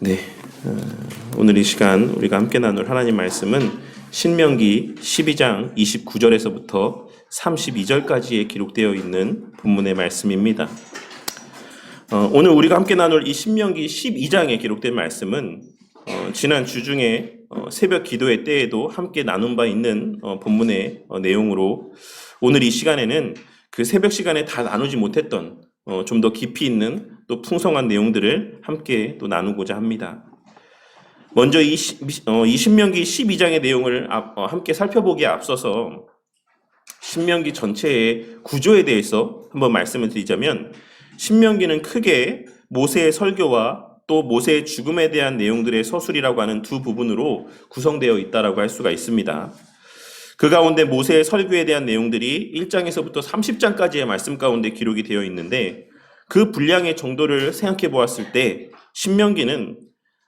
네, 오늘 이 시간 우리가 함께 나눌 하나님 말씀은 신명기 12장 29절에서부터 32절까지에 기록되어 있는 본문의 말씀입니다. 오늘 우리가 함께 나눌 이 신명기 12장에 기록된 말씀은 지난 주중에 새벽 기도회 때에도 함께 나눈 바 있는 본문의 내용으로 오늘 이 시간에는 그 새벽 시간에 다 나누지 못했던 좀 더 깊이 있는 또 풍성한 내용들을 함께 또 나누고자 합니다. 먼저 이 신명기 12장의 내용을 함께 살펴보기에 앞서서 신명기 전체의 구조에 대해서 한번 말씀을 드리자면, 신명기는 크게 모세의 설교와 또 모세의 죽음에 대한 내용들의 서술이라고 하는 두 부분으로 구성되어 있다라고 할 수가 있습니다. 그 가운데 모세의 설교에 대한 내용들이 1장에서부터 30장까지의 말씀 가운데 기록이 되어 있는데, 그 분량의 정도를 생각해 보았을 때 신명기는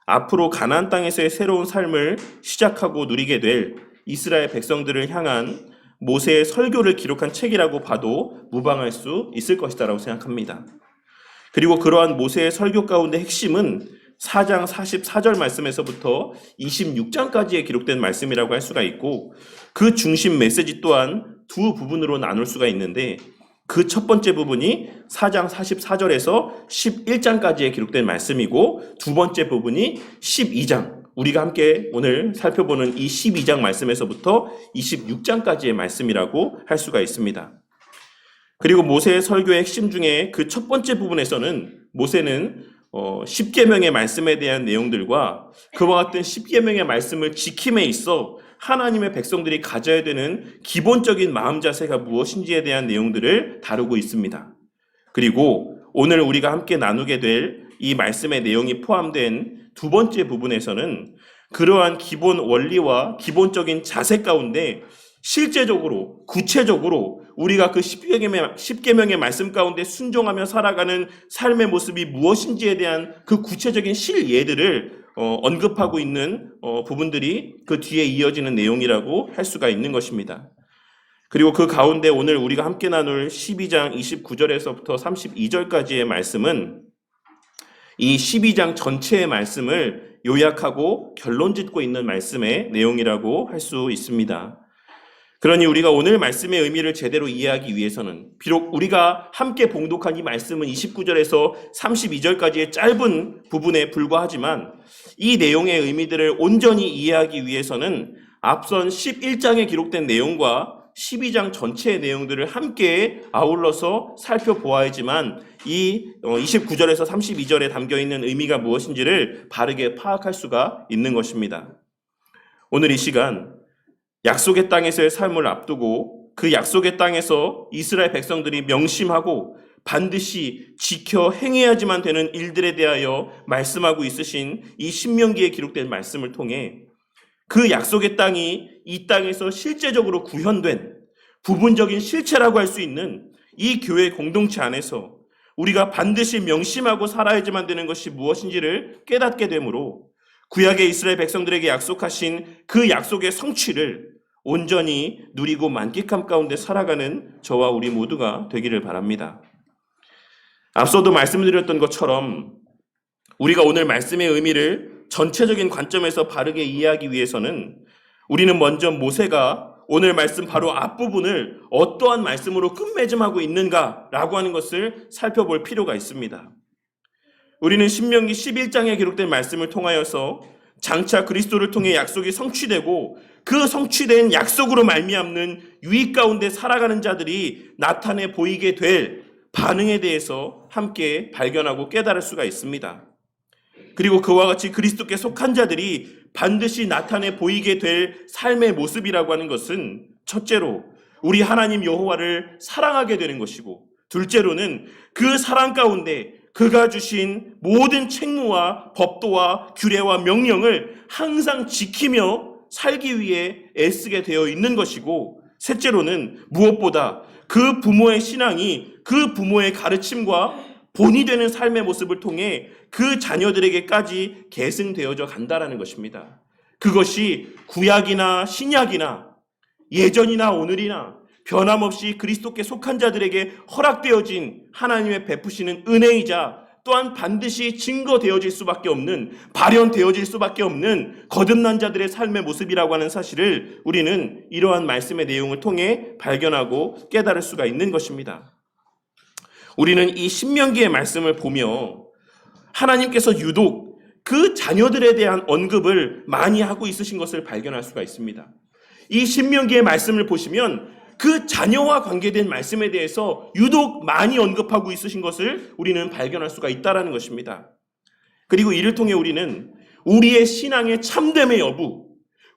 앞으로 가나안 땅에서의 새로운 삶을 시작하고 누리게 될 이스라엘 백성들을 향한 모세의 설교를 기록한 책이라고 봐도 무방할 수 있을 것이다라고 생각합니다. 그리고 그러한 모세의 설교 가운데 핵심은 4장 44절 말씀에서부터 26장까지에 기록된 말씀이라고 할 수가 있고, 그 중심 메시지 또한 두 부분으로 나눌 수가 있는데, 그 첫 번째 부분이 4장 44절에서 11장까지에 기록된 말씀이고, 두 번째 부분이 12장, 우리가 함께 오늘 살펴보는 이 12장 말씀에서부터 26장까지의 말씀이라고 할 수가 있습니다. 그리고 모세의 설교의 핵심 중에 그 첫 번째 부분에서는 모세는 10계명의 말씀에 대한 내용들과 그와 같은 10계명의 말씀을 지킴에 있어 하나님의 백성들이 가져야 되는 기본적인 마음 자세가 무엇인지에 대한 내용들을 다루고 있습니다. 그리고 오늘 우리가 함께 나누게 될 이 말씀의 내용이 포함된 두 번째 부분에서는 그러한 기본 원리와 기본적인 자세 가운데 실제적으로 구체적으로 우리가 그 10계명의 말씀 가운데 순종하며 살아가는 삶의 모습이 무엇인지에 대한 그 구체적인 실예들을 언급하고 있는 부분들이 그 뒤에 이어지는 내용이라고 할 수가 있는 것입니다. 그리고 그 가운데 오늘 우리가 함께 나눌 12장 29절에서부터 32절까지의 말씀은 이 12장 전체의 말씀을 요약하고 결론짓고 있는 말씀의 내용이라고 할 수 있습니다. 그러니 우리가 오늘 말씀의 의미를 제대로 이해하기 위해서는, 비록 우리가 함께 봉독한 이 말씀은 29절에서 32절까지의 짧은 부분에 불과하지만 이 내용의 의미들을 온전히 이해하기 위해서는 앞선 11장에 기록된 내용과 12장 전체의 내용들을 함께 아울러서 살펴보아야지만 이 29절에서 32절에 담겨있는 의미가 무엇인지를 바르게 파악할 수가 있는 것입니다. 오늘 이 시간 약속의 땅에서의 삶을 앞두고 그 약속의 땅에서 이스라엘 백성들이 명심하고 반드시 지켜 행해야지만 되는 일들에 대하여 말씀하고 있으신 이 신명기에 기록된 말씀을 통해 그 약속의 땅이 이 땅에서 실제적으로 구현된 부분적인 실체라고 할 수 있는 이 교회 공동체 안에서 우리가 반드시 명심하고 살아야지만 되는 것이 무엇인지를 깨닫게 되므로 구약의 이스라엘 백성들에게 약속하신 그 약속의 성취를 온전히 누리고 만끽함 가운데 살아가는 저와 우리 모두가 되기를 바랍니다. 앞서도 말씀드렸던 것처럼 우리가 오늘 말씀의 의미를 전체적인 관점에서 바르게 이해하기 위해서는 우리는 먼저 모세가 오늘 말씀 바로 앞부분을 어떠한 말씀으로 끝맺음하고 있는가라고 하는 것을 살펴볼 필요가 있습니다. 우리는 신명기 11장에 기록된 말씀을 통하여서 장차 그리스도를 통해 약속이 성취되고 그 성취된 약속으로 말미암는 유익 가운데 살아가는 자들이 나타내 보이게 될 반응에 대해서 함께 발견하고 깨달을 수가 있습니다. 그리고 그와 같이 그리스도께 속한 자들이 반드시 나타내 보이게 될 삶의 모습이라고 하는 것은 첫째로 우리 하나님 여호와를 사랑하게 되는 것이고, 둘째로는 그 사랑 가운데 그가 주신 모든 책무와 법도와 규례와 명령을 항상 지키며 살기 위해 애쓰게 되어 있는 것이고, 셋째로는 무엇보다 그 부모의 신앙이 그 부모의 가르침과 본이 되는 삶의 모습을 통해 그 자녀들에게까지 계승되어져 간다라는 것입니다. 그것이 구약이나 신약이나 예전이나 오늘이나 변함없이 그리스도께 속한 자들에게 허락되어진 하나님의 베푸시는 은혜이자 또한 반드시 증거되어질 수밖에 없는, 발현되어질 수밖에 없는 거듭난 자들의 삶의 모습이라고 하는 사실을 우리는 이러한 말씀의 내용을 통해 발견하고 깨달을 수가 있는 것입니다. 우리는 이 신명기의 말씀을 보며 하나님께서 유독 그 자녀들에 대한 언급을 많이 하고 있으신 것을 발견할 수가 있습니다. 이 신명기의 말씀을 보시면 그 자녀와 관계된 말씀에 대해서 유독 많이 언급하고 있으신 것을 우리는 발견할 수가 있다는 것입니다. 그리고 이를 통해 우리는 우리의 신앙의 참됨의 여부,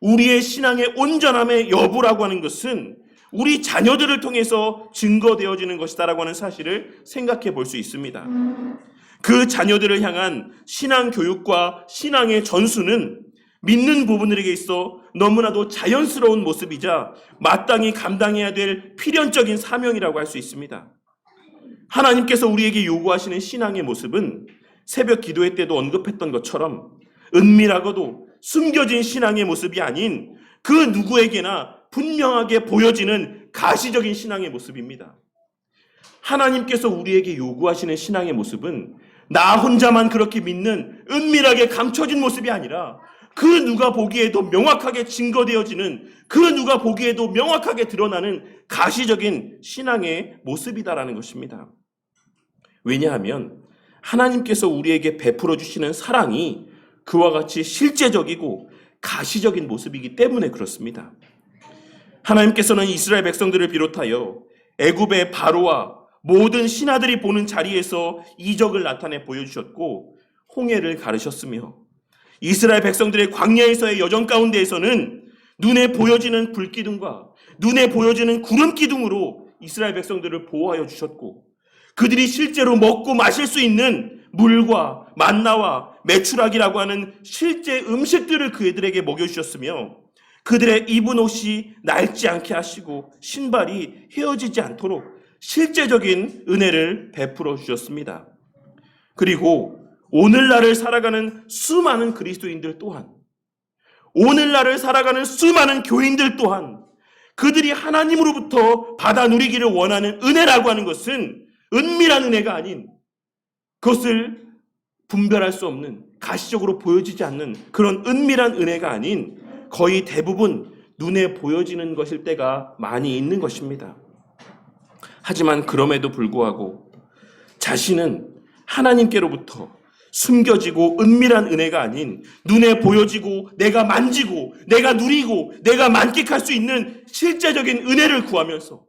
우리의 신앙의 온전함의 여부라고 하는 것은 우리 자녀들을 통해서 증거되어지는 것이다라고 하는 사실을 생각해 볼 수 있습니다. 그 자녀들을 향한 신앙 교육과 신앙의 전수는 믿는 부분들에게 있어 너무나도 자연스러운 모습이자 마땅히 감당해야 될 필연적인 사명이라고 할 수 있습니다. 하나님께서 우리에게 요구하시는 신앙의 모습은 새벽 기도회 때도 언급했던 것처럼 은밀하고도 숨겨진 신앙의 모습이 아닌 그 누구에게나 분명하게 보여지는 가시적인 신앙의 모습입니다. 하나님께서 우리에게 요구하시는 신앙의 모습은 나 혼자만 그렇게 믿는 은밀하게 감춰진 모습이 아니라 그 누가 보기에도 명확하게 증거되어지는, 그 누가 보기에도 명확하게 드러나는 가시적인 신앙의 모습이다라는 것입니다. 왜냐하면 하나님께서 우리에게 베풀어 주시는 사랑이 그와 같이 실제적이고 가시적인 모습이기 때문에 그렇습니다. 하나님께서는 이스라엘 백성들을 비롯하여 애굽의 바로와 모든 신하들이 보는 자리에서 이적을 나타내 보여주셨고 홍해를 가르셨으며 이스라엘 백성들의 광야에서의 여정 가운데에서는 눈에 보여지는 불기둥과 눈에 보여지는 구름기둥으로 이스라엘 백성들을 보호하여 주셨고 그들이 실제로 먹고 마실 수 있는 물과 만나와 메추라기라고 하는 실제 음식들을 그들에게 먹여주셨으며 그들의 입은 옷이 낡지 않게 하시고 신발이 헤어지지 않도록 실제적인 은혜를 베풀어 주셨습니다. 그리고 오늘날을 살아가는 수많은 그리스도인들 또한, 오늘날을 살아가는 수많은 교인들 또한 그들이 하나님으로부터 받아 누리기를 원하는 은혜라고 하는 것은 은밀한 은혜가 아닌, 그것을 분별할 수 없는, 가시적으로 보여지지 않는 그런 은밀한 은혜가 아닌 거의 대부분 눈에 보여지는 것일 때가 많이 있는 것입니다. 하지만 그럼에도 불구하고 자신은 하나님께로부터 숨겨지고 은밀한 은혜가 아닌 눈에 보여지고 내가 만지고 내가 누리고 내가 만끽할 수 있는 실제적인 은혜를 구하면서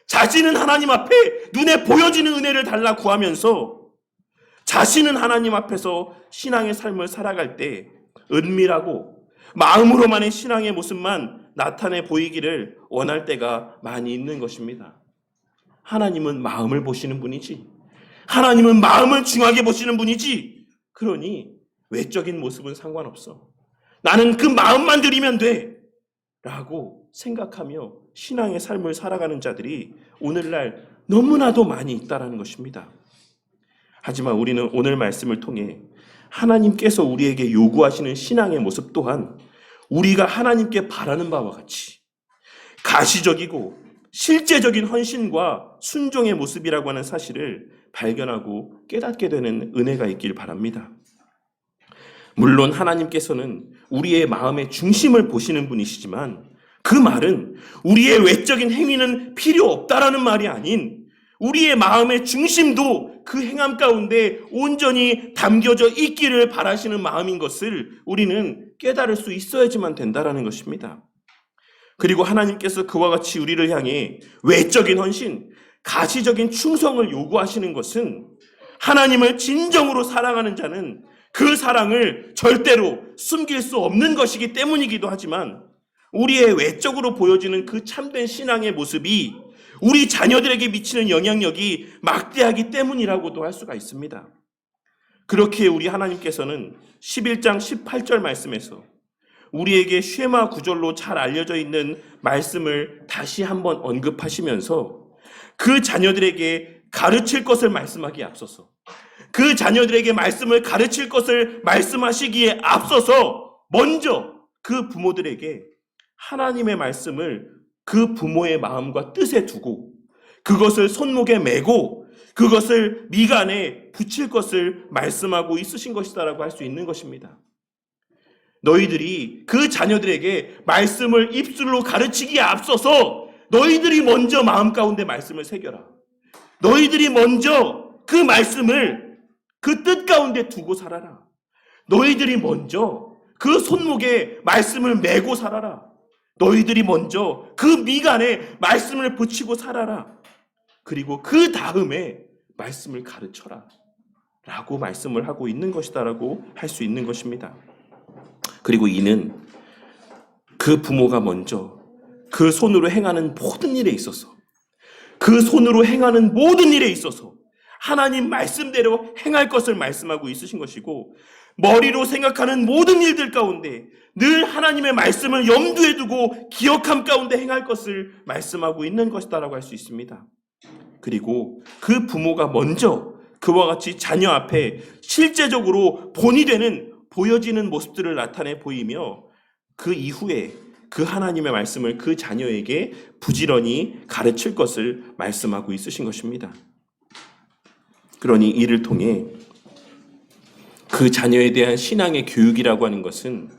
자신은 하나님 앞에 눈에 보여지는 은혜를 달라 구하면서 자신은 하나님 앞에서 신앙의 삶을 살아갈 때 은밀하고 마음으로만의 신앙의 모습만 나타내 보이기를 원할 때가 많이 있는 것입니다. 하나님은 마음을 보시는 분이지, 하나님은 마음을 중하게 보시는 분이지, 그러니 외적인 모습은 상관없어, 나는 그 마음만 드리면 돼 라고 생각하며 신앙의 삶을 살아가는 자들이 오늘날 너무나도 많이 있다는 것입니다. 하지만 우리는 오늘 말씀을 통해 하나님께서 우리에게 요구하시는 신앙의 모습 또한 우리가 하나님께 바라는 바와 같이 가시적이고 실제적인 헌신과 순종의 모습이라고 하는 사실을 발견하고 깨닫게 되는 은혜가 있길 바랍니다. 물론 하나님께서는 우리의 마음의 중심을 보시는 분이시지만 그 말은 우리의 외적인 행위는 필요 없다라는 말이 아닌 우리의 마음의 중심도 그 행함 가운데 온전히 담겨져 있기를 바라시는 마음인 것을 우리는 깨달을 수 있어야지만 된다라는 것입니다. 그리고 하나님께서 그와 같이 우리를 향해 외적인 헌신, 가시적인 충성을 요구하시는 것은 하나님을 진정으로 사랑하는 자는 그 사랑을 절대로 숨길 수 없는 것이기 때문이기도 하지만 우리의 외적으로 보여지는 그 참된 신앙의 모습이 우리 자녀들에게 미치는 영향력이 막대하기 때문이라고도 할 수가 있습니다. 그렇게 우리 하나님께서는 11장 18절 말씀에서 우리에게 쉐마 구절로 잘 알려져 있는 말씀을 다시 한번 언급하시면서 그 자녀들에게 가르칠 것을 말씀하기에 앞서서 그 자녀들에게 말씀을 가르칠 것을 말씀하시기에 앞서서 먼저 그 부모들에게 하나님의 말씀을 그 부모의 마음과 뜻에 두고 그것을 손목에 메고 그것을 미간에 붙일 것을 말씀하고 있으신 것이다라고 할 수 있는 것입니다. 너희들이 그 자녀들에게 말씀을 입술로 가르치기에 앞서서 너희들이 먼저 마음 가운데 말씀을 새겨라. 너희들이 먼저 그 말씀을 그 뜻 가운데 두고 살아라. 너희들이 먼저 그 손목에 말씀을 메고 살아라. 너희들이 먼저 그 미간에 말씀을 붙이고 살아라. 그리고 그 다음에 말씀을 가르쳐라 라고 말씀을 하고 있는 것이다라고 할 수 있는 것입니다. 그리고 이는 그 부모가 먼저 그 손으로 행하는 모든 일에 있어서 하나님 말씀대로 행할 것을 말씀하고 있으신 것이고, 머리로 생각하는 모든 일들 가운데 늘 하나님의 말씀을 염두에 두고 기억함 가운데 행할 것을 말씀하고 있는 것이다라고 할 수 있습니다. 그리고 그 부모가 먼저 그와 같이 자녀 앞에 실제적으로 본이 되는 보여지는 모습들을 나타내 보이며, 그 이후에 그 하나님의 말씀을 그 자녀에게 부지런히 가르칠 것을 말씀하고 있으신 것입니다. 그러니 이를 통해 그 자녀에 대한 신앙의 교육이라고 하는 것은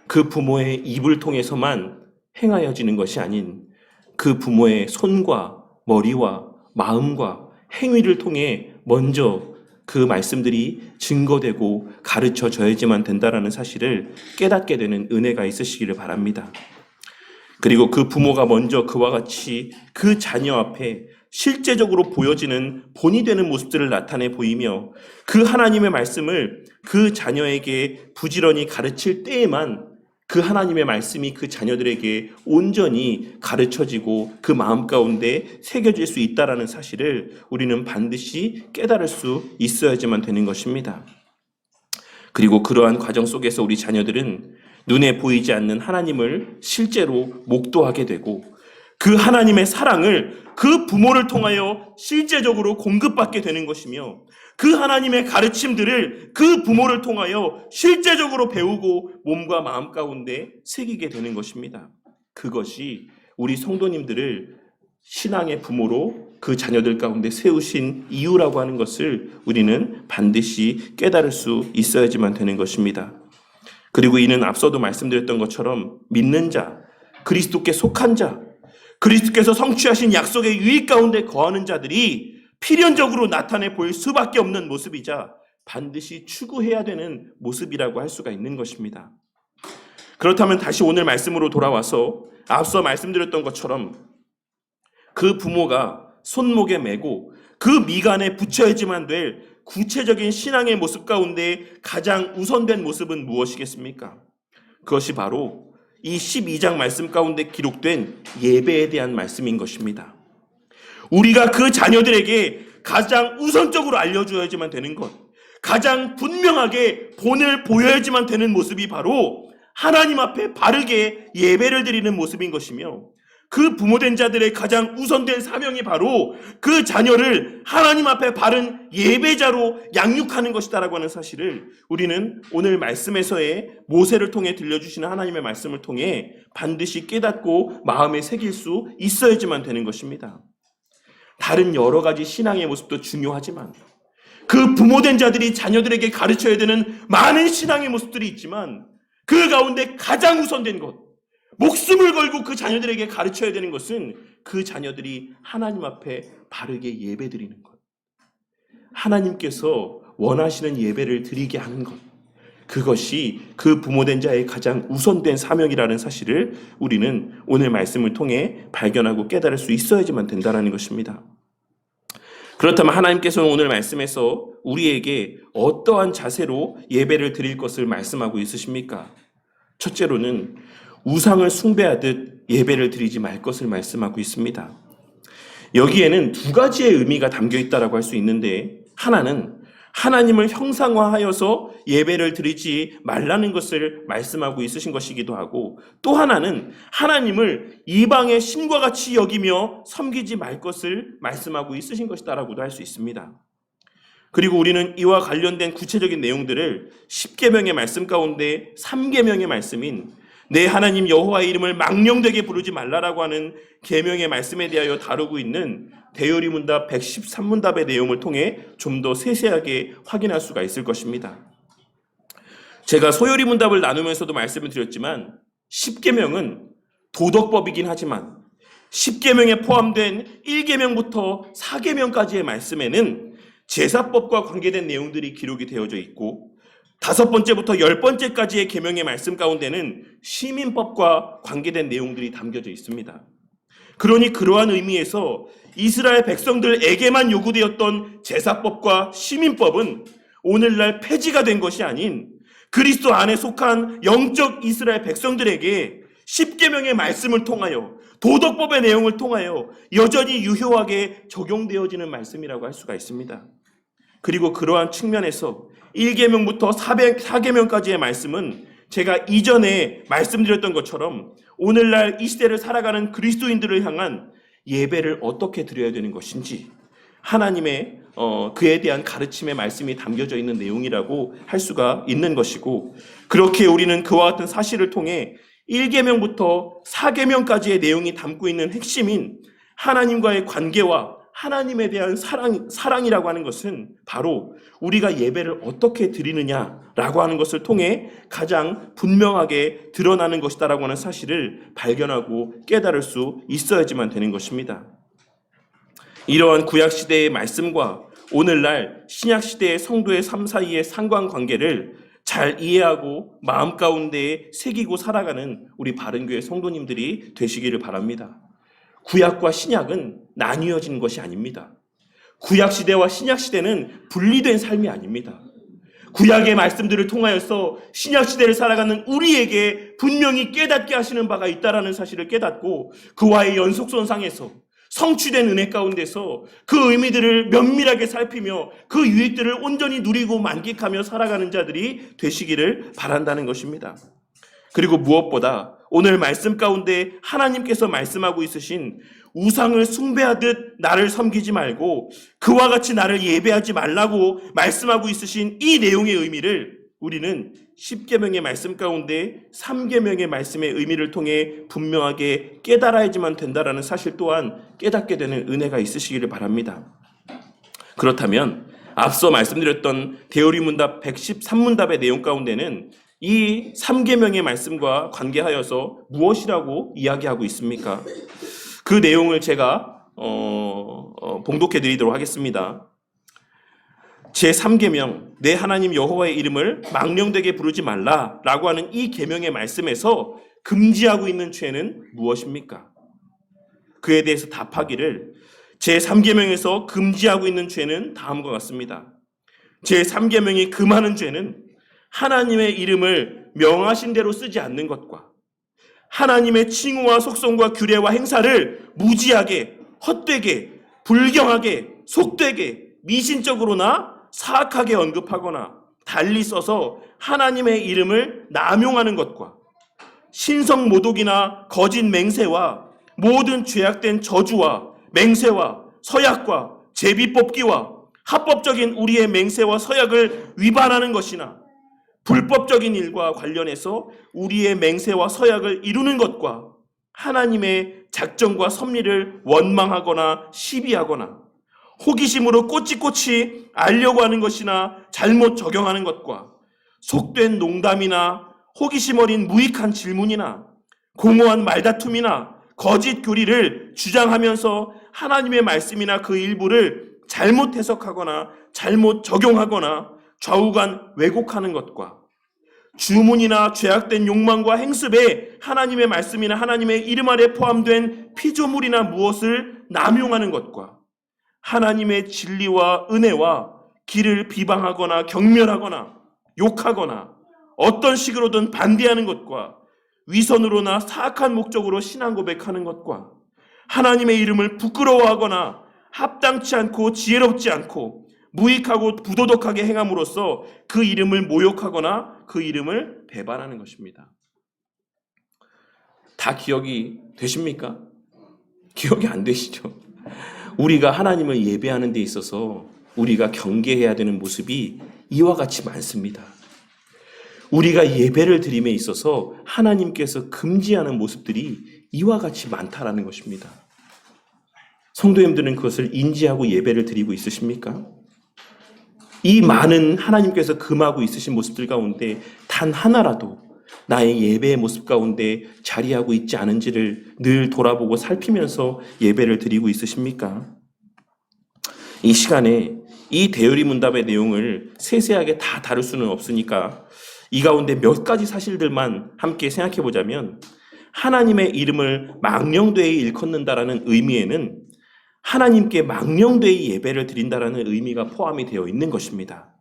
그 부모의 입을 통해서만 행하여지는 것이 아닌 그 부모의 손과 머리와 마음과 행위를 통해 먼저 그 말씀들이 증거되고 가르쳐져야지만 된다라는 사실을 깨닫게 되는 은혜가 있으시기를 바랍니다. 그리고 그 부모가 먼저 그와 같이 그 자녀 앞에 실제적으로 보여지는 본이 되는 모습들을 나타내 보이며 그 하나님의 말씀을 그 자녀에게 부지런히 가르칠 때에만 그 하나님의 말씀이 그 자녀들에게 온전히 가르쳐지고 그 마음 가운데 새겨질 수 있다는 사실을 우리는 반드시 깨달을 수 있어야지만 되는 것입니다. 그리고 그러한 과정 속에서 우리 자녀들은 눈에 보이지 않는 하나님을 실제로 목도하게 되고, 그 하나님의 사랑을 그 부모를 통하여 실제적으로 공급받게 되는 것이며, 그 하나님의 가르침들을 그 부모를 통하여 실제적으로 배우고 몸과 마음 가운데 새기게 되는 것입니다. 그것이 우리 성도님들을 신앙의 부모로 그 자녀들 가운데 세우신 이유라고 하는 것을 우리는 반드시 깨달을 수 있어야지만 되는 것입니다. 그리고 이는 앞서도 말씀드렸던 것처럼 믿는 자, 그리스도께 속한 자, 그리스도께서 성취하신 약속의 유익 가운데 거하는 자들이 필연적으로 나타내 보일 수밖에 없는 모습이자 반드시 추구해야 되는 모습이라고 할 수가 있는 것입니다. 그렇다면 다시 오늘 말씀으로 돌아와서 앞서 말씀드렸던 것처럼 그 부모가 손목에 메고 그 미간에 붙여야지만 될 구체적인 신앙의 모습 가운데 가장 우선된 모습은 무엇이겠습니까? 그것이 바로 이 12장 말씀 가운데 기록된 예배에 대한 말씀인 것입니다. 우리가 그 자녀들에게 가장 우선적으로 알려줘야지만 되는 것, 가장 분명하게 본을 보여야지만 되는 모습이 바로 하나님 앞에 바르게 예배를 드리는 모습인 것이며, 그 부모된 자들의 가장 우선된 사명이 바로 그 자녀를 하나님 앞에 바른 예배자로 양육하는 것이다라고 하는 사실을 우리는 오늘 말씀에서의 모세를 통해 들려주시는 하나님의 말씀을 통해 반드시 깨닫고 마음에 새길 수 있어야지만 되는 것입니다. 다른 여러 가지 신앙의 모습도 중요하지만, 그 부모된 자들이 자녀들에게 가르쳐야 되는 많은 신앙의 모습들이 있지만, 그 가운데 가장 우선된 것, 목숨을 걸고 그 자녀들에게 가르쳐야 되는 것은 그 자녀들이 하나님 앞에 바르게 예배드리는 것, 하나님께서 원하시는 예배를 드리게 하는 것, 그것이 그 부모된 자의 가장 우선된 사명이라는 사실을 우리는 오늘 말씀을 통해 발견하고 깨달을 수 있어야지만 된다는 것입니다. 그렇다면 하나님께서는 오늘 말씀에서 우리에게 어떠한 자세로 예배를 드릴 것을 말씀하고 있으십니까? 첫째로는 우상을 숭배하듯 예배를 드리지 말 것을 말씀하고 있습니다. 여기에는 두 가지의 의미가 담겨 있다고 할 수 있는데, 하나는 하나님을 형상화하여서 예배를 드리지 말라는 것을 말씀하고 있으신 것이기도 하고, 또 하나는 하나님을 이방의 신과 같이 여기며 섬기지 말 것을 말씀하고 있으신 것이다라고도 할 수 있습니다. 그리고 우리는 이와 관련된 구체적인 내용들을 10계명의 말씀 가운데 3계명의 말씀인 내 하나님 여호와의 이름을 망령되게 부르지 말라라고 하는 계명의 말씀에 대하여 다루고 있는 대요리문답 113문답의 내용을 통해 좀 더 세세하게 확인할 수가 있을 것입니다. 제가 소요리문답을 나누면서도 말씀을 드렸지만 10계명은 도덕법이긴 하지만 10계명에 포함된 1계명부터 4계명까지의 말씀에는 제사법과 관계된 내용들이 기록이 되어져 있고 5번째부터 10번째까지의 계명의 말씀 가운데는 시민법과 관계된 내용들이 담겨져 있습니다. 그러니 그러한 의미에서 이스라엘 백성들에게만 요구되었던 제사법과 시민법은 오늘날 폐지가 된 것이 아닌 그리스도 안에 속한 영적 이스라엘 백성들에게 10계명의 말씀을 통하여 도덕법의 내용을 통하여 여전히 유효하게 적용되어지는 말씀이라고 할 수가 있습니다. 그리고 그러한 측면에서 1계명부터 4계명까지의 말씀은 제가 이전에 말씀드렸던 것처럼 오늘날 이 시대를 살아가는 그리스도인들을 향한 예배를 어떻게 드려야 되는 것인지 하나님의 그에 대한 가르침의 말씀이 담겨져 있는 내용이라고 할 수가 있는 것이고, 그렇게 우리는 그와 같은 사실을 통해 1계명부터 4계명까지의 내용이 담고 있는 핵심인 하나님과의 관계와 하나님에 대한 사랑이라고 하는 것은 바로 우리가 예배를 어떻게 드리느냐라고 하는 것을 통해 가장 분명하게 드러나는 것이다라고 하는 사실을 발견하고 깨달을 수 있어야지만 되는 것입니다. 이러한 구약시대의 말씀과 오늘날 신약시대의 성도의 삶 사이의 상관관계를 잘 이해하고 마음 가운데에 새기고 살아가는 우리 바른교회 성도님들이 되시기를 바랍니다. 구약과 신약은 나뉘어진 것이 아닙니다. 구약시대와 신약시대는 분리된 삶이 아닙니다. 구약의 말씀들을 통하여서 신약시대를 살아가는 우리에게 분명히 깨닫게 하시는 바가 있다는 사실을 깨닫고 그와의 연속선상에서 성취된 은혜 가운데서 그 의미들을 면밀하게 살피며 그 유익들을 온전히 누리고 만끽하며 살아가는 자들이 되시기를 바란다는 것입니다. 그리고 무엇보다 오늘 말씀 가운데 하나님께서 말씀하고 있으신 우상을 숭배하듯 나를 섬기지 말고 그와 같이 나를 예배하지 말라고 말씀하고 있으신 이 내용의 의미를 우리는 10계명의 말씀 가운데 3계명의 말씀의 의미를 통해 분명하게 깨달아야지만 된다라는 사실 또한 깨닫게 되는 은혜가 있으시기를 바랍니다. 그렇다면 앞서 말씀드렸던 대요리문답 113문답의 내용 가운데는 이 3계명의 말씀과 관계하여서 무엇이라고 이야기하고 있습니까? 그 내용을 제가 봉독해 드리도록 하겠습니다. 제3계명 내 하나님 여호와의 이름을 망령되게 부르지 말라라고 하는 이 계명의 말씀에서 금지하고 있는 죄는 무엇입니까? 그에 대해서 답하기를 제3계명에서 금지하고 있는 죄는 다음과 같습니다. 제3계명이 금하는 죄는 하나님의 이름을 명하신 대로 쓰지 않는 것과 하나님의 칭호와 속성과 규례와 행사를 무지하게, 헛되게, 불경하게, 속되게, 미신적으로나 사악하게 언급하거나 달리 써서 하나님의 이름을 남용하는 것과 신성 모독이나 거짓 맹세와 모든 죄악된 저주와 맹세와 서약과 제비 뽑기와 합법적인 우리의 맹세와 서약을 위반하는 것이나 불법적인 일과 관련해서 우리의 맹세와 서약을 이루는 것과 하나님의 작정과 섭리를 원망하거나 시비하거나 호기심으로 꼬치꼬치 알려고 하는 것이나 잘못 적용하는 것과 속된 농담이나 호기심 어린 무익한 질문이나 공허한 말다툼이나 거짓 교리를 주장하면서 하나님의 말씀이나 그 일부를 잘못 해석하거나 잘못 적용하거나 좌우간 왜곡하는 것과 주문이나 죄악된 욕망과 행습에 하나님의 말씀이나 하나님의 이름 아래 포함된 피조물이나 무엇을 남용하는 것과 하나님의 진리와 은혜와 길을 비방하거나 경멸하거나 욕하거나 어떤 식으로든 반대하는 것과 위선으로나 사악한 목적으로 신앙 고백하는 것과 하나님의 이름을 부끄러워하거나 합당치 않고 지혜롭지 않고 무익하고 부도덕하게 행함으로써 그 이름을 모욕하거나 그 이름을 배반하는 것입니다. 다 기억이 되십니까? 기억이 안 되시죠? 우리가 하나님을 예배하는 데 있어서 우리가 경계해야 되는 모습이 이와 같이 많습니다. 우리가 예배를 드림에 있어서 하나님께서 금지하는 모습들이 이와 같이 많다라는 것입니다. 성도님들은 그것을 인지하고 예배를 드리고 있으십니까? 이 많은 하나님께서 금하고 있으신 모습들 가운데 단 하나라도 나의 예배의 모습 가운데 자리하고 있지 않은지를 늘 돌아보고 살피면서 예배를 드리고 있으십니까? 이 시간에 이 대열이 문답의 내용을 세세하게 다 다룰 수는 없으니까 이 가운데 몇 가지 사실들만 함께 생각해 보자면, 하나님의 이름을 망령되이 일컫는다라는 의미에는 하나님께 망령되이 예배를 드린다라는 의미가 포함이 되어 있는 것입니다.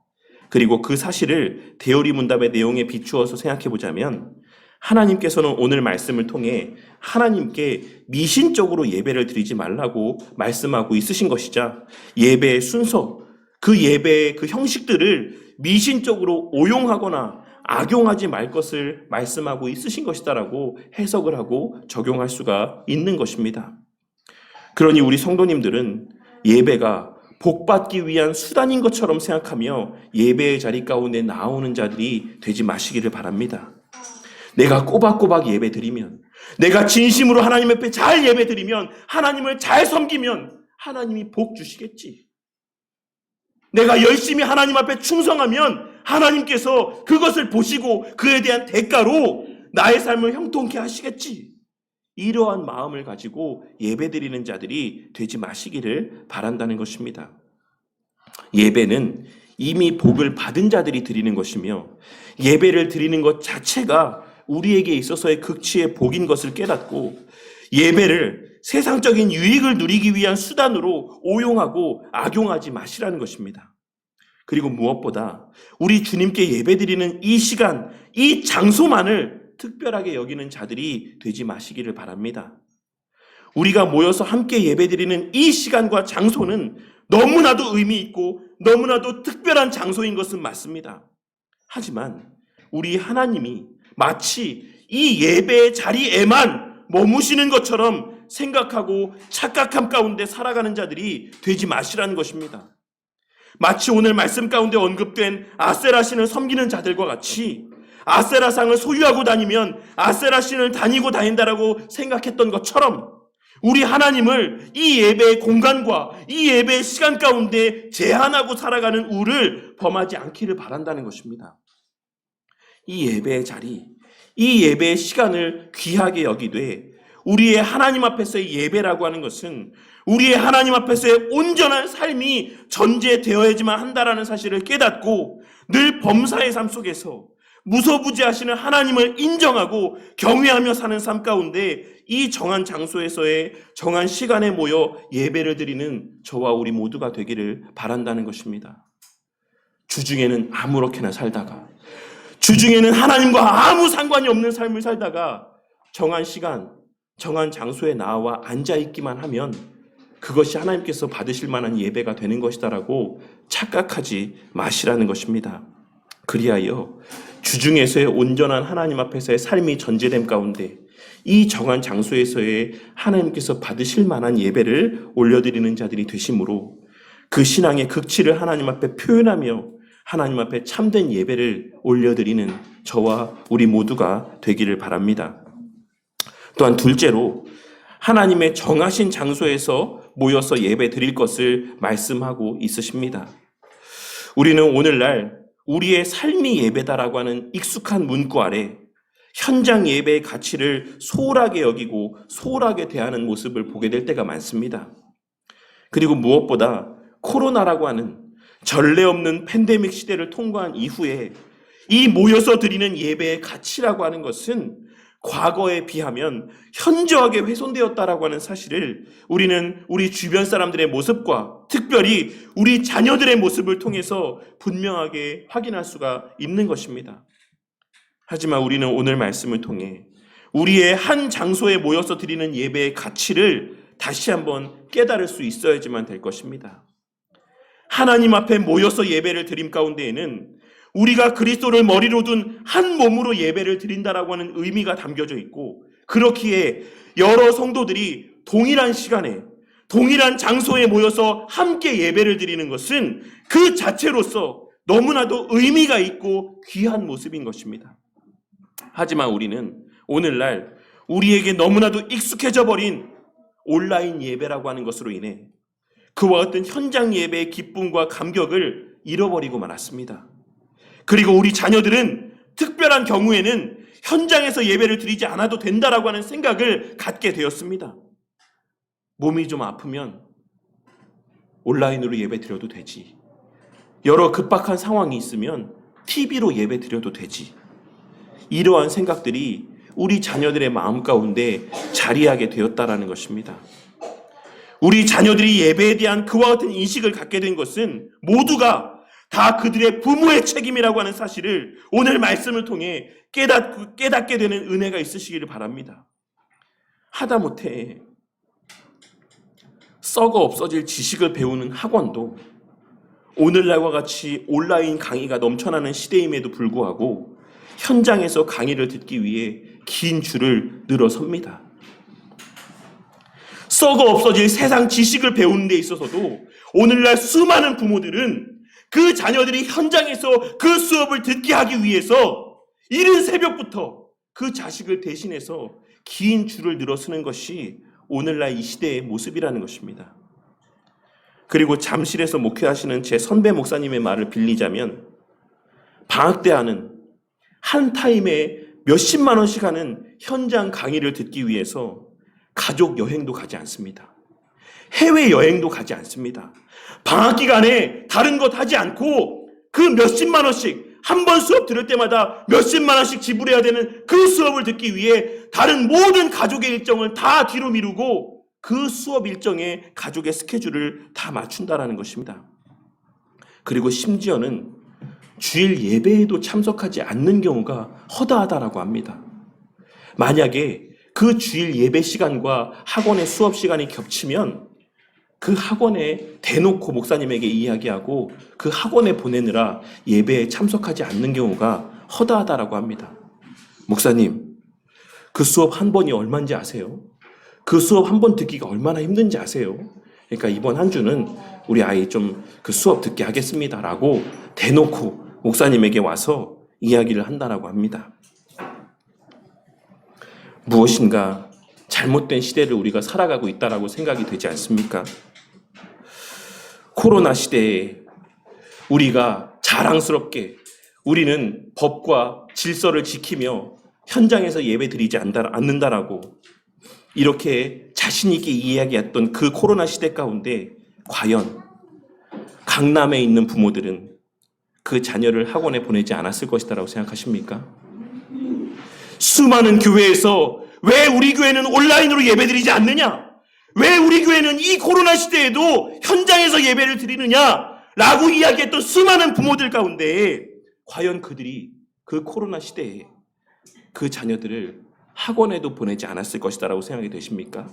그리고 그 사실을 대열이 문답의 내용에 비추어서 생각해 보자면, 하나님께서는 오늘 말씀을 통해 하나님께 미신적으로 예배를 드리지 말라고 말씀하고 있으신 것이자, 예배의 순서, 그 예배의 그 형식들을 미신적으로 오용하거나 악용하지 말 것을 말씀하고 있으신 것이다라고 해석을 하고 적용할 수가 있는 것입니다. 그러니 우리 성도님들은 예배가 복받기 위한 수단인 것처럼 생각하며 예배의 자리 가운데 나오는 자들이 되지 마시기를 바랍니다. 내가 꼬박꼬박 예배 드리면, 내가 진심으로 하나님 앞에 잘 예배 드리면, 하나님을 잘 섬기면 하나님이 복 주시겠지. 내가 열심히 하나님 앞에 충성하면 하나님께서 그것을 보시고 그에 대한 대가로 나의 삶을 형통케 하시겠지. 이러한 마음을 가지고 예배드리는 자들이 되지 마시기를 바란다는 것입니다. 예배는 이미 복을 받은 자들이 드리는 것이며, 예배를 드리는 것 자체가 우리에게 있어서의 극치의 복인 것을 깨닫고, 예배를 세상적인 유익을 누리기 위한 수단으로 오용하고 악용하지 마시라는 것입니다. 그리고 무엇보다 우리 주님께 예배드리는 이 시간, 이 장소만을 특별하게 여기는 자들이 되지 마시기를 바랍니다. 우리가 모여서 함께 예배드리는 이 시간과 장소는 너무나도 의미 있고 너무나도 특별한 장소인 것은 맞습니다. 하지만 우리 하나님이 마치 이 예배의 자리에만 머무시는 것처럼 생각하고 착각함 가운데 살아가는 자들이 되지 마시라는 것입니다. 마치 오늘 말씀 가운데 언급된 아세라 신을 섬기는 자들과 같이 아세라상을 소유하고 다니면 아세라 신을 다닌다라고 생각했던 것처럼, 우리 하나님을 이 예배의 공간과 이 예배의 시간 가운데 제한하고 살아가는 우를 범하지 않기를 바란다는 것입니다. 이 예배의 자리, 이 예배의 시간을 귀하게 여기되, 우리의 하나님 앞에서의 예배라고 하는 것은 우리의 하나님 앞에서의 온전한 삶이 전제되어야지만 한다라는 사실을 깨닫고, 늘 범사의 삶 속에서 무소부지하시는 하나님을 인정하고 경외하며 사는 삶 가운데 이 정한 장소에서의 정한 시간에 모여 예배를 드리는 저와 우리 모두가 되기를 바란다는 것입니다. 주중에는 아무렇게나 살다가, 주중에는 하나님과 아무 상관이 없는 삶을 살다가 정한 시간, 정한 장소에 나와 앉아있기만 하면 그것이 하나님께서 받으실 만한 예배가 되는 것이다라고 착각하지 마시라는 것입니다. 그리하여 주중에서의 온전한 하나님 앞에서의 삶이 전제됨 가운데 이 정한 장소에서의 하나님께서 받으실 만한 예배를 올려드리는 자들이 되심으로, 그 신앙의 극치를 하나님 앞에 표현하며 하나님 앞에 참된 예배를 올려드리는 저와 우리 모두가 되기를 바랍니다. 또한 둘째로, 하나님의 정하신 장소에서 모여서 예배 드릴 것을 말씀하고 있으십니다. 우리는 오늘날 우리의 삶이 예배다라고 하는 익숙한 문구 아래 현장 예배의 가치를 소홀하게 여기고 소홀하게 대하는 모습을 보게 될 때가 많습니다. 그리고 무엇보다 코로나라고 하는 전례 없는 팬데믹 시대를 통과한 이후에 이 모여서 드리는 예배의 가치라고 하는 것은 과거에 비하면 현저하게 훼손되었다라고 하는 사실을 우리는 우리 주변 사람들의 모습과 특별히 우리 자녀들의 모습을 통해서 분명하게 확인할 수가 있는 것입니다. 하지만 우리는 오늘 말씀을 통해 우리의 한 장소에 모여서 드리는 예배의 가치를 다시 한번 깨달을 수 있어야지만 될 것입니다. 하나님 앞에 모여서 예배를 드림 가운데에는 우리가 그리스도를 머리로 둔 한 몸으로 예배를 드린다라고 하는 의미가 담겨져 있고, 그렇기에 여러 성도들이 동일한 시간에 동일한 장소에 모여서 함께 예배를 드리는 것은 그 자체로서 너무나도 의미가 있고 귀한 모습인 것입니다. 하지만 우리는 오늘날 우리에게 너무나도 익숙해져 버린 온라인 예배라고 하는 것으로 인해 그와 같은 현장 예배의 기쁨과 감격을 잃어버리고 말았습니다. 그리고 우리 자녀들은 특별한 경우에는 현장에서 예배를 드리지 않아도 된다라고 하는 생각을 갖게 되었습니다. 몸이 좀 아프면 온라인으로 예배 드려도 되지. 여러 급박한 상황이 있으면 TV로 예배 드려도 되지. 이러한 생각들이 우리 자녀들의 마음 가운데 자리하게 되었다라는 것입니다. 우리 자녀들이 예배에 대한 그와 같은 인식을 갖게 된 것은 모두가 다 그들의 부모의 책임이라고 하는 사실을 오늘 말씀을 통해 깨닫게 되는 은혜가 있으시기를 바랍니다. 하다못해 썩어 없어질 지식을 배우는 학원도 오늘날과 같이 온라인 강의가 넘쳐나는 시대임에도 불구하고 현장에서 강의를 듣기 위해 긴 줄을 늘어섭니다. 썩어 없어질 세상 지식을 배우는 데 있어서도 오늘날 수많은 부모들은 그 자녀들이 현장에서 그 수업을 듣게 하기 위해서 이른 새벽부터 그 자식을 대신해서 긴 줄을 늘어서는 것이 오늘날 이 시대의 모습이라는 것입니다. 그리고 잠실에서 목회하시는 제 선배 목사님의 말을 빌리자면 방학 때 하는 한 타임에 몇십만 원씩 하는 현장 강의를 듣기 위해서 가족 여행도 가지 않습니다. 해외여행도 가지 않습니다. 방학 기간에 다른 것 하지 않고 그 몇십만 원씩 한 번 수업 들을 때마다 몇십만 원씩 지불해야 되는 그 수업을 듣기 위해 다른 모든 가족의 일정을 다 뒤로 미루고 그 수업 일정에 가족의 스케줄을 다 맞춘다라는 것입니다. 그리고 심지어는 주일 예배에도 참석하지 않는 경우가 허다하다라고 합니다. 만약에 그 주일 예배 시간과 학원의 수업 시간이 겹치면 그 학원에 대놓고 목사님에게 이야기하고 그 학원에 보내느라 예배에 참석하지 않는 경우가 허다하다라고 합니다. 목사님, 그 수업 한 번이 얼마인지 아세요? 그 수업 한 번 듣기가 얼마나 힘든지 아세요? 그러니까 이번 한 주는 우리 아이 좀 그 수업 듣게 하겠습니다라고 대놓고 목사님에게 와서 이야기를 한다라고 합니다. 무엇인가 잘못된 시대를 우리가 살아가고 있다라고 생각이 되지 않습니까? 코로나 시대에 우리가 자랑스럽게 우리는 법과 질서를 지키며 현장에서 예배 드리지 않는다라고 이렇게 자신 있게 이야기했던 그 코로나 시대 가운데 과연 강남에 있는 부모들은 그 자녀를 학원에 보내지 않았을 것이다라고 생각하십니까? 수많은 교회에서 왜 우리 교회는 온라인으로 예배드리지 않느냐? 왜 우리 교회는 이 코로나 시대에도 현장에서 예배를 드리느냐라고 이야기했던 수많은 부모들 가운데 과연 그들이 그 코로나 시대에 그 자녀들을 학원에도 보내지 않았을 것이다라고 생각이 되십니까?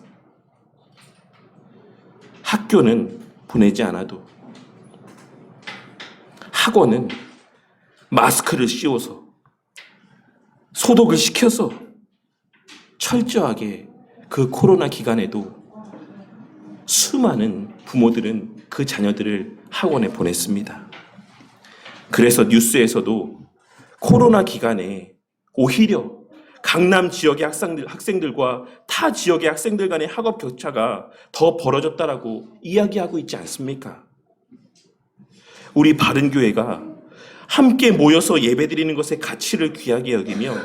학교는 보내지 않아도 학원은 마스크를 씌워서 소독을 시켜서 철저하게 그 코로나 기간에도 수많은 부모들은 그 자녀들을 학원에 보냈습니다. 그래서 뉴스에서도 코로나 기간에 오히려 강남 지역의 학생들과 타 지역의 학생들 간의 학업 격차가 더 벌어졌다라고 이야기하고 있지 않습니까? 우리 바른교회가 함께 모여서 예배드리는 것의 가치를 귀하게 여기며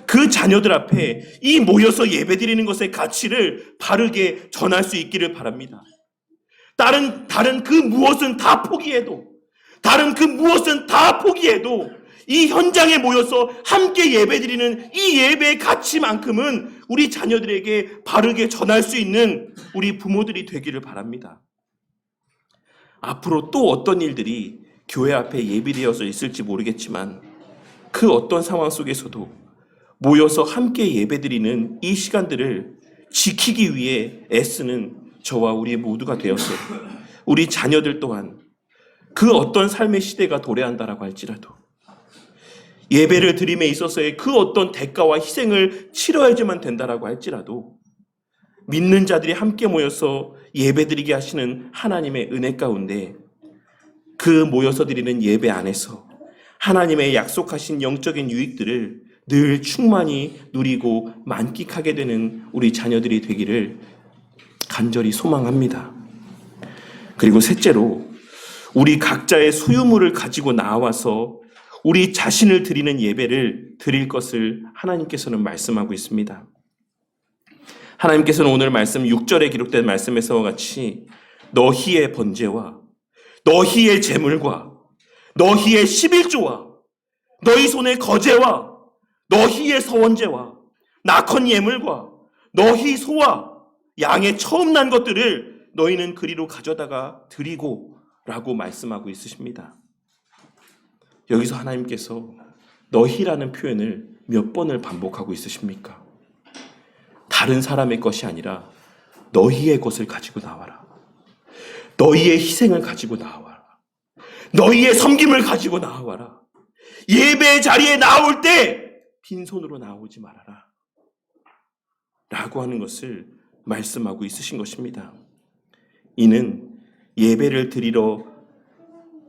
그 자녀들 앞에 이 모여서 예배드리는 것의 가치를 바르게 전할 수 있기를 바랍니다. 다른 그 무엇은 다 포기해도 이 현장에 모여서 함께 예배드리는 이 예배의 가치만큼은 우리 자녀들에게 바르게 전할 수 있는 우리 부모들이 되기를 바랍니다. 앞으로 또 어떤 일들이 교회 앞에 예비되어서 있을지 모르겠지만 그 어떤 상황 속에서도 모여서 함께 예배드리는 이 시간들을 지키기 위해 애쓰는 저와 우리 모두가 되어서 우리 자녀들 또한 그 어떤 삶의 시대가 도래한다라고 할지라도 예배를 드림에 있어서의 그 어떤 대가와 희생을 치러야지만 된다라고 할지라도 믿는 자들이 함께 모여서 예배드리게 하시는 하나님의 은혜 가운데 그 모여서 드리는 예배 안에서 하나님의 약속하신 영적인 유익들을 늘 충만히 누리고 만끽하게 되는 우리 자녀들이 되기를 간절히 소망합니다. 그리고 셋째로 우리 각자의 소유물을 가지고 나와서 우리 자신을 드리는 예배를 드릴 것을 하나님께서는 말씀하고 있습니다. 하나님께서는 오늘 말씀 6절에 기록된 말씀에서와 같이 너희의 번제와 너희의 제물과 너희의 11조와 너희 손의 거제와 너희의 서원제와 낙헌 예물과 너희 소와 양의 처음 난 것들을 너희는 그리로 가져다가 드리고 라고 말씀하고 있으십니다. 여기서 하나님께서 너희라는 표현을 몇 번을 반복하고 있으십니까? 다른 사람의 것이 아니라 너희의 것을 가지고 나와라. 너희의 희생을 가지고 나와라. 너희의 섬김을 가지고 나와라. 예배 자리에 나올 때 빈손으로 나오지 말아라. 라고 하는 것을 말씀하고 있으신 것입니다. 이는 예배를 드리러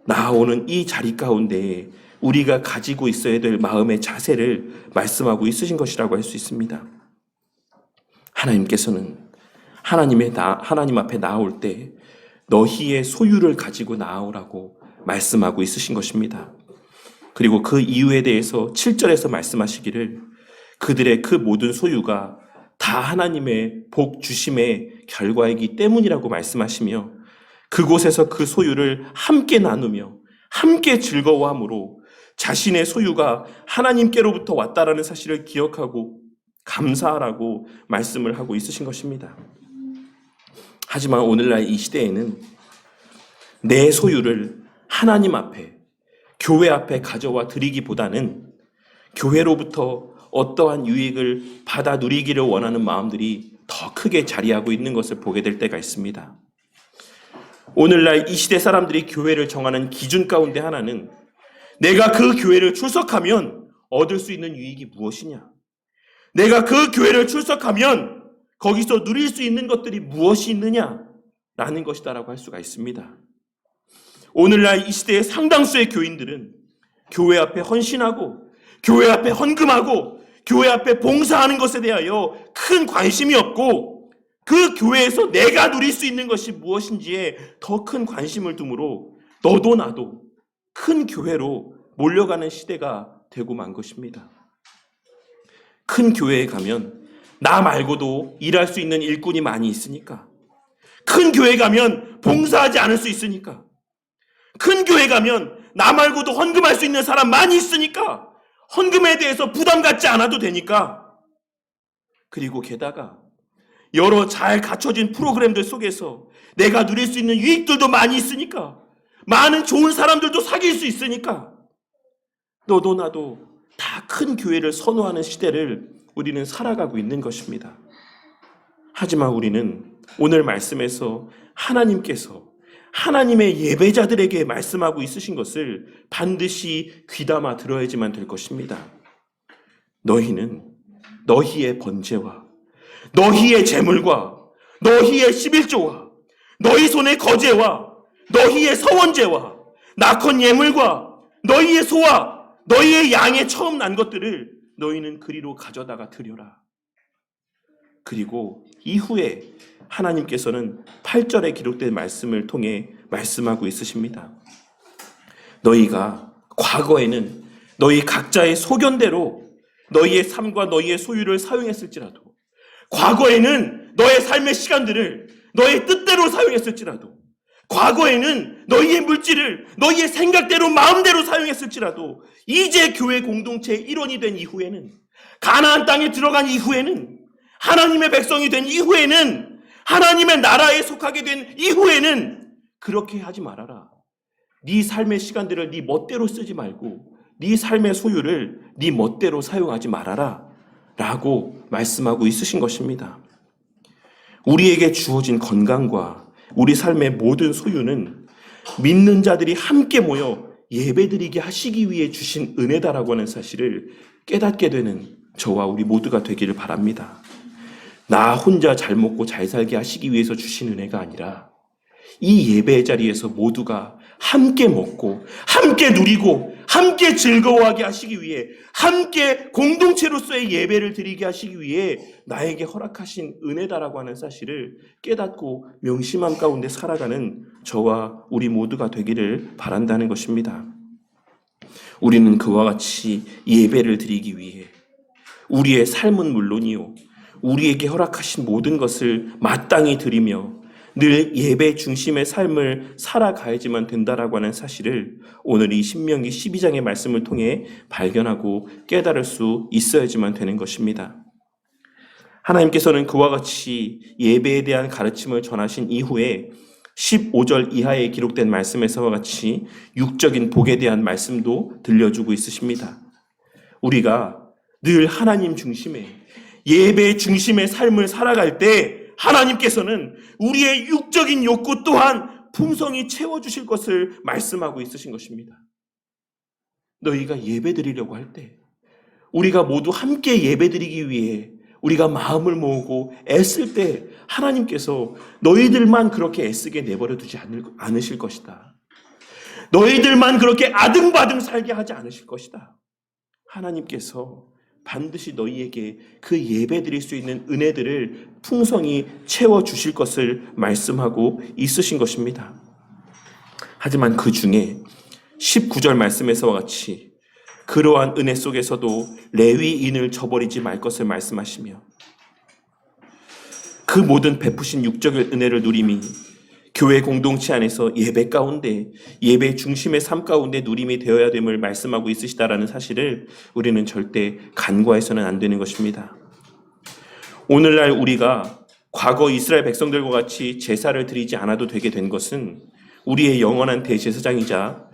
나오는 이 자리 가운데 우리가 가지고 있어야 될 마음의 자세를 말씀하고 있으신 것이라고 할 수 있습니다. 하나님께서는 하나님 앞에 나올 때 너희의 소유를 가지고 나오라고 말씀하고 있으신 것입니다. 그리고 그 이유에 대해서 7절에서 말씀하시기를 그들의 그 모든 소유가 다 하나님의 복 주심의 결과이기 때문이라고 말씀하시며 그곳에서 그 소유를 함께 나누며 함께 즐거워함으로 자신의 소유가 하나님께로부터 왔다라는 사실을 기억하고 감사하라고 말씀을 하고 있으신 것입니다. 하지만 오늘날 이 시대에는 내 소유를 하나님 앞에, 교회 앞에 가져와 드리기보다는 교회로부터 어떠한 유익을 받아 누리기를 원하는 마음들이 더 크게 자리하고 있는 것을 보게 될 때가 있습니다. 오늘날 이 시대 사람들이 교회를 정하는 기준 가운데 하나는 내가 그 교회를 출석하면 얻을 수 있는 유익이 무엇이냐? 내가 그 교회를 출석하면 거기서 누릴 수 있는 것들이 무엇이 있느냐라는 것이다라고 할 수가 있습니다. 오늘날 이 시대의 상당수의 교인들은 교회 앞에 헌신하고 교회 앞에 헌금하고 교회 앞에 봉사하는 것에 대하여 큰 관심이 없고 그 교회에서 내가 누릴 수 있는 것이 무엇인지에 더 큰 관심을 두므로 너도 나도 큰 교회로 몰려가는 시대가 되고 만 것입니다. 큰 교회에 가면 나 말고도 일할 수 있는 일꾼이 많이 있으니까, 큰 교회 가면 봉사하지 않을 수 있으니까, 큰 교회 가면 나 말고도 헌금할 수 있는 사람 많이 있으니까 헌금에 대해서 부담 갖지 않아도 되니까, 그리고 게다가 여러 잘 갖춰진 프로그램들 속에서 내가 누릴 수 있는 유익들도 많이 있으니까, 많은 좋은 사람들도 사귈 수 있으니까 너도 나도 다 큰 교회를 선호하는 시대를 우리는 살아가고 있는 것입니다. 하지만 우리는 오늘 말씀에서 하나님께서 하나님의 예배자들에게 말씀하고 있으신 것을 반드시 귀담아 들어야지만 될 것입니다. 너희는 너희의 번제와 너희의 제물과 너희의 11조와 너희 손의 거제와 너희의 서원제와 낙헌 예물과 너희의 소와 너희의 양의 처음 난 것들을 너희는 그리로 가져다가 드려라. 그리고 이후에 하나님께서는 8절에 기록된 말씀을 통해 말씀하고 있으십니다. 너희가 과거에는 너희 각자의 소견대로 너희의 삶과 너희의 소유를 사용했을지라도, 과거에는 너의 삶의 시간들을 너의 뜻대로 사용했을지라도, 과거에는 너희의 물질을 너희의 생각대로 마음대로 사용했을지라도, 이제 교회 공동체의 일원이 된 이후에는, 가나안 땅에 들어간 이후에는, 하나님의 백성이 된 이후에는, 하나님의 나라에 속하게 된 이후에는 그렇게 하지 말아라. 네 삶의 시간들을 네 멋대로 쓰지 말고 네 삶의 소유를 네 멋대로 사용하지 말아라 라고 말씀하고 있으신 것입니다. 우리에게 주어진 건강과 우리 삶의 모든 소유는 믿는 자들이 함께 모여 예배드리게 하시기 위해 주신 은혜다라고 하는 사실을 깨닫게 되는 저와 우리 모두가 되기를 바랍니다. 나 혼자 잘 먹고 잘 살게 하시기 위해서 주신 은혜가 아니라 이 예배의 자리에서 모두가 함께 먹고 함께 누리고 함께 즐거워하게 하시기 위해, 함께 공동체로서의 예배를 드리게 하시기 위해 나에게 허락하신 은혜다라고 하는 사실을 깨닫고 명심함 가운데 살아가는 저와 우리 모두가 되기를 바란다는 것입니다. 우리는 그와 같이 예배를 드리기 위해 우리의 삶은 물론이요, 우리에게 허락하신 모든 것을 마땅히 드리며 늘 예배 중심의 삶을 살아가야지만 된다라고 하는 사실을 오늘 이 신명기 12장의 말씀을 통해 발견하고 깨달을 수 있어야지만 되는 것입니다. 하나님께서는 그와 같이 예배에 대한 가르침을 전하신 이후에 15절 이하에 기록된 말씀에서와 같이 육적인 복에 대한 말씀도 들려주고 있으십니다. 우리가 늘 하나님 중심의 예배 중심의 삶을 살아갈 때 하나님께서는 우리의 육적인 욕구 또한 풍성히 채워주실 것을 말씀하고 있으신 것입니다. 너희가 예배드리려고 할 때, 우리가 모두 함께 예배드리기 위해 우리가 마음을 모으고 애쓸 때 하나님께서 너희들만 그렇게 애쓰게 내버려 두지 않으실 것이다. 너희들만 그렇게 아등바등 살게 하지 않으실 것이다. 하나님께서 반드시 너희에게 그 예배 드릴 수 있는 은혜들을 풍성히 채워주실 것을 말씀하고 있으신 것입니다. 하지만 그 중에 19절 말씀에서와 같이 그러한 은혜 속에서도 레위인을 저버리지 말 것을 말씀하시며 그 모든 베푸신 육적인 은혜를 누림이 교회 공동체 안에서 예배 가운데, 예배 중심의 삶 가운데 누림이 되어야 됨을 말씀하고 있으시다라는 사실을 우리는 절대 간과해서는 안 되는 것입니다. 오늘날 우리가 과거 이스라엘 백성들과 같이 제사를 드리지 않아도 되게 된 것은 우리의 영원한 대제사장이자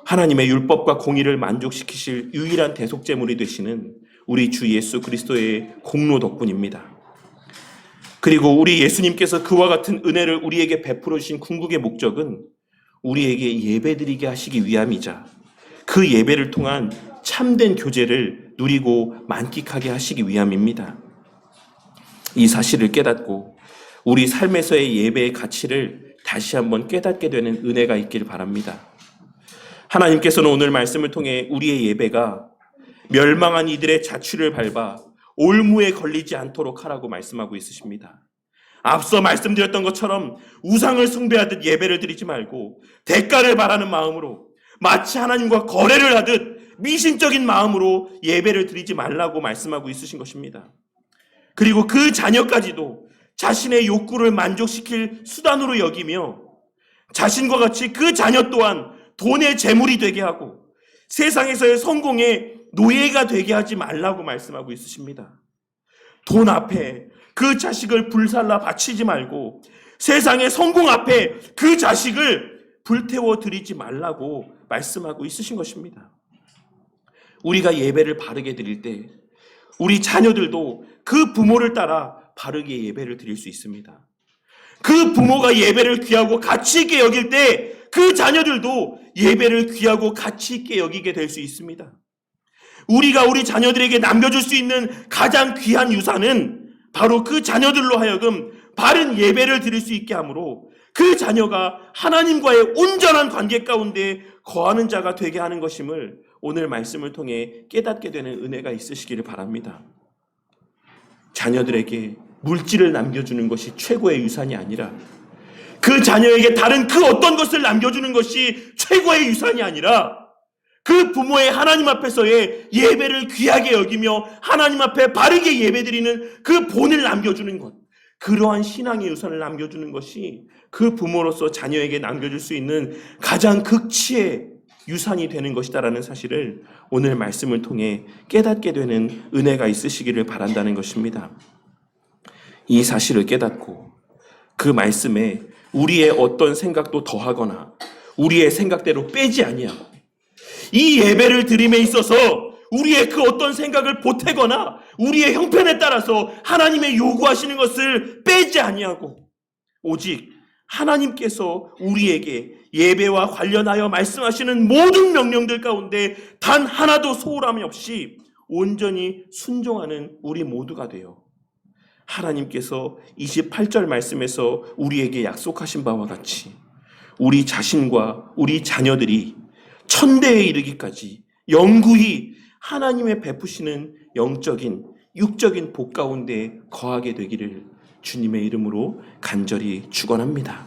하나님의 율법과 공의를 만족시키실 유일한 대속제물이 되시는 우리 주 예수 그리스도의 공로 덕분입니다. 그리고 우리 예수님께서 그와 같은 은혜를 우리에게 베풀어 주신 궁극의 목적은 우리에게 예배드리게 하시기 위함이자 그 예배를 통한 참된 교제를 누리고 만끽하게 하시기 위함입니다. 이 사실을 깨닫고 우리 삶에서의 예배의 가치를 다시 한번 깨닫게 되는 은혜가 있기를 바랍니다. 하나님께서는 오늘 말씀을 통해 우리의 예배가 멸망한 이들의 자취를 밟아 올무에 걸리지 않도록 하라고 말씀하고 있으십니다. 앞서 말씀드렸던 것처럼 우상을 숭배하듯 예배를 드리지 말고 대가를 바라는 마음으로 마치 하나님과 거래를 하듯 미신적인 마음으로 예배를 드리지 말라고 말씀하고 있으신 것입니다. 그리고 그 자녀까지도 자신의 욕구를 만족시킬 수단으로 여기며 자신과 같이 그 자녀 또한 돈의 재물이 되게 하고 세상에서의 성공의 노예가 되게 하지 말라고 말씀하고 있으십니다. 돈 앞에 그 자식을 불살라 바치지 말고 세상의 성공 앞에 그 자식을 불태워 드리지 말라고 말씀하고 있으신 것입니다. 우리가 예배를 바르게 드릴 때 우리 자녀들도 그 부모를 따라 바르게 예배를 드릴 수 있습니다. 그 부모가 예배를 귀하고 가치 있게 여길 때 그 자녀들도 예배를 귀하고 가치 있게 여기게 될 수 있습니다. 우리가 우리 자녀들에게 남겨줄 수 있는 가장 귀한 유산은 바로 그 자녀들로 하여금 바른 예배를 드릴 수 있게 하므로 그 자녀가 하나님과의 온전한 관계 가운데 거하는 자가 되게 하는 것임을 오늘 말씀을 통해 깨닫게 되는 은혜가 있으시기를 바랍니다. 자녀들에게 물질을 남겨주는 것이 최고의 유산이 아니라 그 자녀에게 다른 그 어떤 것을 남겨주는 것이 최고의 유산이 아니라 그 부모의 하나님 앞에서의 예배를 귀하게 여기며 하나님 앞에 바르게 예배드리는 그 본을 남겨주는 것, 그러한 신앙의 유산을 남겨주는 것이 그 부모로서 자녀에게 남겨줄 수 있는 가장 극치의 유산이 되는 것이다라는 사실을 오늘 말씀을 통해 깨닫게 되는 은혜가 있으시기를 바란다는 것입니다. 이 사실을 깨닫고 그 말씀에 우리의 어떤 생각도 더하거나 우리의 생각대로 빼지 아니하고 이 예배를 드림에 있어서 우리의 그 어떤 생각을 보태거나 우리의 형편에 따라서 하나님의 요구하시는 것을 빼지 아니하고 오직 하나님께서 우리에게 예배와 관련하여 말씀하시는 모든 명령들 가운데 단 하나도 소홀함이 없이 온전히 순종하는 우리 모두가 되어 하나님께서 28절 말씀에서 우리에게 약속하신 바와 같이 우리 자신과 우리 자녀들이 천대에 이르기까지 영구히 하나님의 베푸시는 영적인 육적인 복 가운데 거하게 되기를 주님의 이름으로 간절히 축원합니다.